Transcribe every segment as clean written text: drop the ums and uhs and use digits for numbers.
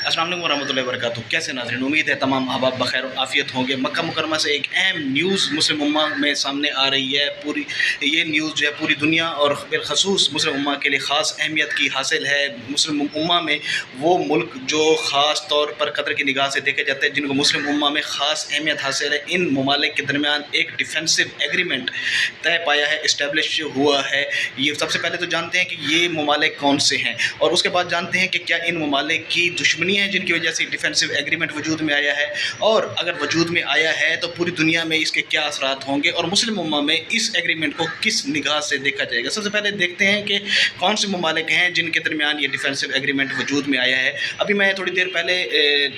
अस्सलाम वालेकुम रहमतुल्लाहि व बरकातुहू। कैसे नाज़रीन, उम्मीद है तमाम अहबाब बखैर और आफ़ियत होंगे। मक्का मुकरमा से एक अहम न्यूज़ मुस्लिम उम्मा में सामने आ रही है। ये न्यूज़ जो है पूरी दुनिया और बिलखसूस मुस्लिम उम्मा के लिए ख़ास अहमियत की हासिल है। मुस्लिम उम्मा में वो मुल्क जो ख़ास तौर पर कदर की निगाह से देखे जाते हैं, जिनको मुस्लिम उम्मा में ख़ास अहमियत हासिल है, इन ममालिक के दरमियान एक डिफेंसिव एग्रीमेंट तय पाया है, इस्टेब्लिश हुआ है। ये सबसे पहले तो जानते हैं कि ये ममालिक कौन से हैं, और उसके बाद जानते हैं कि क्या इन ममालिक की दुश्मनी है जिनकी वजह से डिफेंसिव एग्रीमेंट वजूद में आया है, और अगर वजूद में आया है तो पूरी दुनिया में इसके क्या असरात होंगे और मुस्लिम उम्मा में इस एग्रीमेंट को किस निगाह से देखा जाएगा। सबसे पहले देखते हैं कि कौन से ममालिक हैं जिनके दरमियान ये डिफेंसिव एग्रीमेंट वजूद में आया है। अभी मैं थोड़ी देर पहले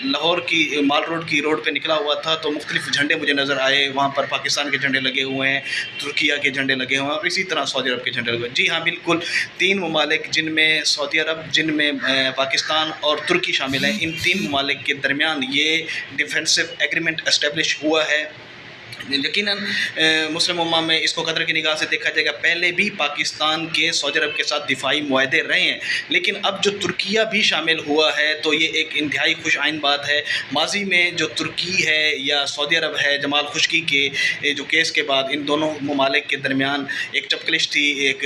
लाहौर की माल रोड की रोड पर निकला हुआ था, तो मुख्तलिफ झंडे मुझे नज़र आए। वहाँ पर पाकिस्तान के झंडे लगे हुए हैं, तुर्किया के झंडे लगे हुए हैं, और इसी तरह सऊदी अरब के झंडे लगे हुए हैं। जी हाँ, बिल्कुल, 3 ममालिक जिनमें सऊदी अरब, जिनमें पाकिस्तान और तुर्की शामिल हैं, इन 3 ममालिक के दरमियान ये डिफेंसिव एग्रीमेंट एस्टेब्लिश हुआ है। यकीनन मुस्लिम उम्मा में इसको कदर की निगाह से देखा जाएगा। पहले भी पाकिस्तान के सऊदी अरब के साथ दिफाई मुआहदे रहे हैं, लेकिन अब जो तुर्किया भी शामिल हुआ है तो ये एक इंतहाई खुश आइन बात है। माजी में जो तुर्की है या सऊदी अरब है, जमाल खुश्की के जो केस के बाद इन दोनों ममालिक के दरमियान एक चपकलिश थी, एक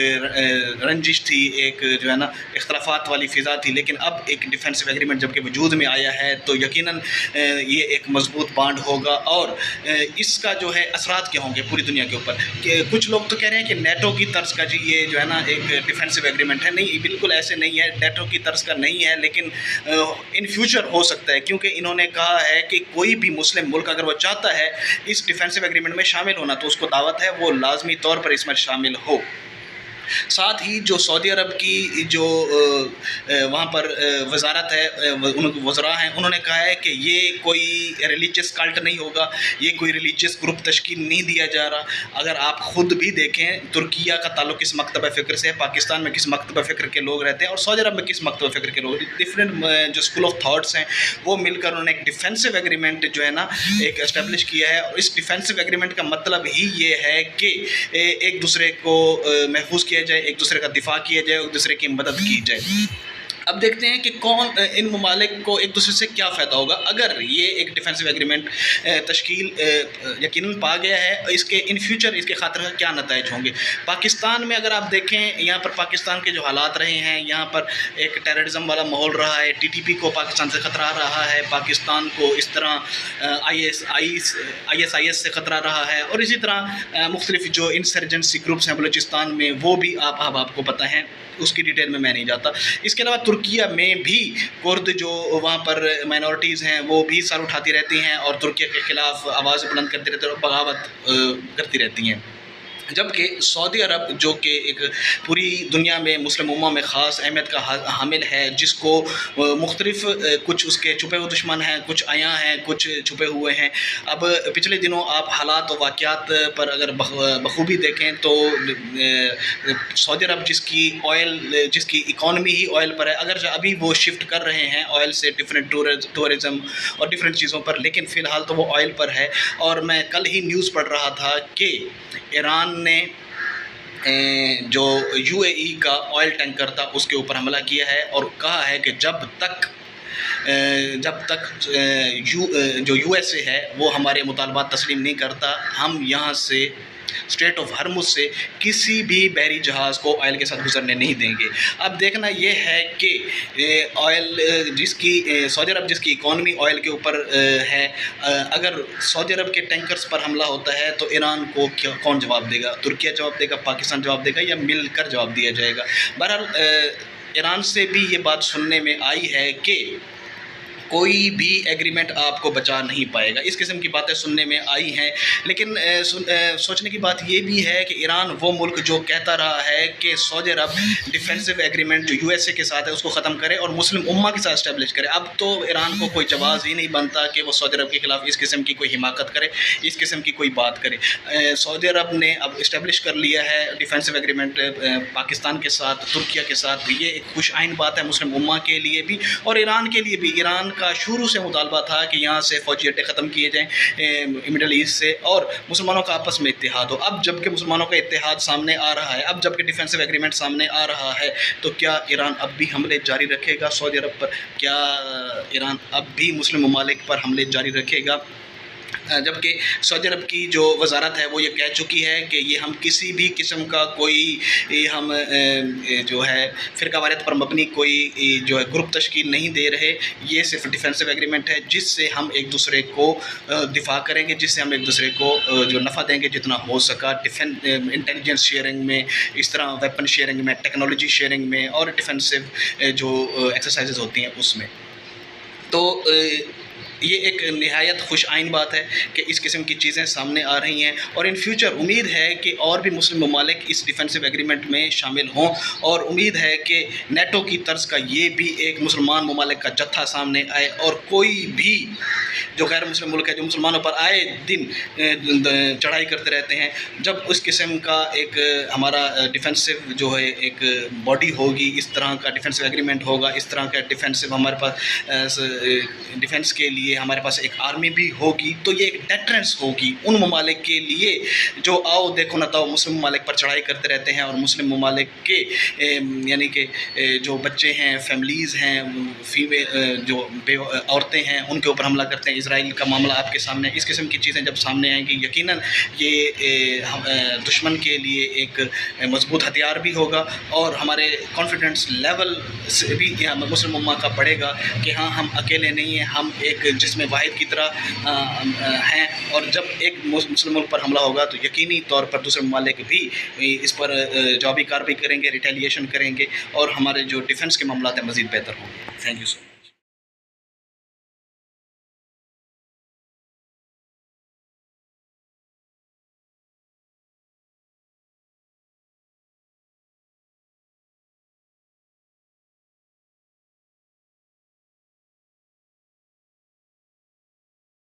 रंजिश थी, एक जो है ना इख्तलाफात वाली फ़िज़ा थी। लेकिन अब एक डिफेंसिव एग्रीमेंट जबकि वजूद में आया है तो यकीनन ये एक मजबूत बांड होगा। और इसका जो है असरात क्या होंगे पूरी दुनिया के ऊपर। कुछ लोग तो कह रहे हैं कि नेटो की तर्ज का जी ये जो है ना एक डिफेंसिव एग्रीमेंट है। नहीं, बिल्कुल ऐसे नहीं है, नेटो की तर्ज का नहीं है, लेकिन इन फ्यूचर हो सकता है, क्योंकि इन्होंने कहा है कि कोई भी मुस्लिम मुल्क अगर वो चाहता है इस डिफेंसिव एग्रीमेंट में शामिल होना तो उसको दावत है, वो लाजमी तौर पर इसमें शामिल हो। साथ ही जो सऊदी अरब की जो वहाँ पर वजारत है, वज़रा हैं, उन्होंने कहा है कि ये कोई रिलीजियस कल्ट नहीं होगा, ये कोई रिलीजियस ग्रुप तश्कील नहीं दिया जा रहा। अगर आप ख़ुद भी देखें तुर्किया का ताल्लुक़ किस मकतब फ़िक्र से है, पाकिस्तान में किस मकतब फ़िक्र के लोग रहते हैं और सऊदी अरब में किस मकतब फ़िक्र के लोग, डिफरेंट जो स्कूल ऑफ थाट्स हैं वो मिलकर उन्होंने एक डिफेंसिव एग्रीमेंट जो है ना एक एस्टेब्लिश किया है। और इस डिफेंसिव एग्रीमेंट का मतलब ही ये है कि एक दूसरे को महफूज किया जाए, एक दूसरे का दिफा किया जाए, एक दूसरे की मदद की जाए। अब देखते हैं कि कौन इन ममालिक को एक दूसरे से क्या फ़ायदा होगा अगर ये एक डिफेंसिव एग्रीमेंट तश्कील यकीनन पा गया है। इसके इन फ्यूचर इसके खातिर क्या नताइज होंगे। पाकिस्तान में अगर आप देखें, यहाँ पर पाकिस्तान के जो हालात रहे हैं, यहाँ पर एक टेररिज्म वाला माहौल रहा है, TTP को पाकिस्तान से ख़तरा रहा है, पाकिस्तान को इस तरह ISIS से ख़तरा रहा है, और इसी तरह मुख्तलिफ जो इंसर्जेंसी ग्रुप्स हैं बलूचिस्तान में, वो भी आपको पता है, उसकी डिटेल में मैं नहीं जाता। इसके अलावा तुर्किया में भी कुर्द जो वहाँ पर माइनॉरिटीज़ हैं वो भी सर उठाती रहती हैं और तुर्किया के ख़िलाफ़ आवाज़ बुलंद करती रहती हैं और बगावत करती रहती हैं। जबकि सऊदी अरब जो कि एक पूरी दुनिया में मुस्लिम उम्मा में ख़ास अहमियत का हामिल है, जिसको मुख्तलिफ कुछ उसके छुपे हुए दुश्मन हैं, कुछ आया हैं, कुछ छुपे हुए हैं। अब पिछले दिनों आप हालात और वाक़यात पर अगर बखूबी देखें तो सऊदी अरब जिसकी इकॉनमी ही ऑयल पर है, अगर अभी वो शिफ्ट कर रहे हैं ऑयल से डिफरेंट टूरिज़म और डिफरेंट चीज़ों पर, लेकिन फ़िलहाल तो वो ऑयल पर है। और मैं कल ही न्यूज़ पढ़ रहा था कि ईरान ने जो UAE का ऑयल टैंकर था उसके ऊपर हमला किया है और कहा है कि जब तक जो USA है वो हमारे मुतालबात तस्लीम नहीं करता, हम यहाँ से स्ट्रेट ऑफ हर्मुज़ से किसी भी बहरी जहाज़ को ऑयल के साथ गुजरने नहीं देंगे। अब देखना ये है कि ऑयल सऊदी अरब जिसकी इकॉनमी ऑयल के ऊपर है, अगर सऊदी अरब के टैंकर्स पर हमला होता है तो ईरान को कौन जवाब देगा? तुर्किया जवाब देगा, पाकिस्तान जवाब देगा, या मिलकर जवाब दिया जाएगा? बहरहाल ईरान से भी ये बात सुनने में आई है कि कोई भी एग्रीमेंट आपको बचा नहीं पाएगा। इस किस्म की बातें सुनने में आई हैं, लेकिन सोचने की बात ये भी है कि ईरान वो मुल्क जो कहता रहा है कि सऊदी अरब डिफेंसिव एग्रीमेंट जो USA के साथ है उसको ख़त्म करे और मुस्लिम उम्मा के साथ इस्टेब्लिश करे। अब तो ईरान को कोई जवाज़ ही नहीं बनता कि वो सऊदी अरब के ख़िलाफ़ इस किस्म की कोई हिमाकत करे, इस किस्म की कोई बात करे। सऊदी अरब ने अब इस्टेब्लिश कर लिया है डिफेंसिव एग्रीमेंट पाकिस्तान के साथ, तुर्किया के साथ। ये एक खुश आइन बात है मुस्लिम उम्मा के लिए भी और ईरान के लिए भी। ईरान का शुरू से मुतालबा था कि यहाँ से फ़ौजी अड्डे ख़त्म किए जाएँ मिडल ईस्ट से और मुसलमानों का आपस में इत्तेहाद हो। अब जबकि मुसलमानों का इत्तेहाद सामने आ रहा है, अब जबकि डिफेंसिव एग्रीमेंट सामने आ रहा है, तो क्या ईरान अब भी हमले जारी रखेगा सऊदी अरब पर? क्या ईरान अब भी मुस्लिम ममालिक पर हमले जारी रखेगा? जबकि सऊदी अरब की जो वजारत है वो ये कह चुकी है कि ये हम किसी भी किस्म का कोई हम जो है फ़िरकावारियत पर मबनी कोई जो है ग्रुप तश्कील नहीं दे रहे। ये सिर्फ डिफेंसिव एग्रीमेंट है जिससे हम एक दूसरे को दिफा करेंगे, जिससे हम एक दूसरे को जो नफ़ा देंगे जितना हो सका इंटेलिजेंस शेयरिंग में, इस तरह वेपन शेयरिंग में, टेक्नोलॉजी शेयरिंग में और डिफेंसिव जो एक्सरसाइजेज होती हैं उसमें। तो ये एक नहायत खुश आइन बात है कि इस किस्म की चीज़ें सामने आ रही हैं और इन फ्यूचर उम्मीद है कि और भी मुस्लिम ममालिक इस डिफेंसिव एग्रीमेंट में शामिल हों और उम्मीद है कि नेटो की तर्ज का ये भी एक मुसलमान ममालिक का जत्था सामने आए और कोई भी जो गैर मुस्लिम मुल्क है जो मुसलमानों पर आए दिन चढ़ाई करते रहते हैं, जब उस किस्म का एक हमारा डिफेंसिव जो है एक बॉडी होगी, इस तरह का डिफेंसिव एग्रीमेंट होगा, इस तरह का डिफेंसिव हमारे पास डिफेंस के लिए हमारे पास एक आर्मी भी होगी, तो ये एक डेटरेंस होगी उन ममालिक के लिए जो आओ देखो न ताओ मुस्लिम ममालिक पर चढ़ाई करते रहते हैं और मुस्लिम ममालिक के यानी कि जो बच्चे हैं, फैमिलीज़ हैं, फीमेल जो औरतें हैं उनके ऊपर हमला करते हैं। इजराइल का मामला आपके सामने, इस किस्म की चीज़ें जब सामने आएंगी यकीनन ये दुश्मन के लिए एक मजबूत हथियार भी होगा और हमारे कॉन्फिडेंस लेवल से भी मुस्लिम उम्मा का बढ़ेगा कि हाँ हम अकेले नहीं हैं, हम एक जिस्म वाहिद की तरह हैं और जब एक मुस्लिम मुल्क पर हमला होगा तो यकीनी तौर पर दूसरे ममालिक भी इस पर जवाबी कार्रवाई करेंगे, रिटेलिएशन करेंगे और हमारे जो डिफेंस के मामला हैं मज़ीद बेहतर होंगे। Thank you so much.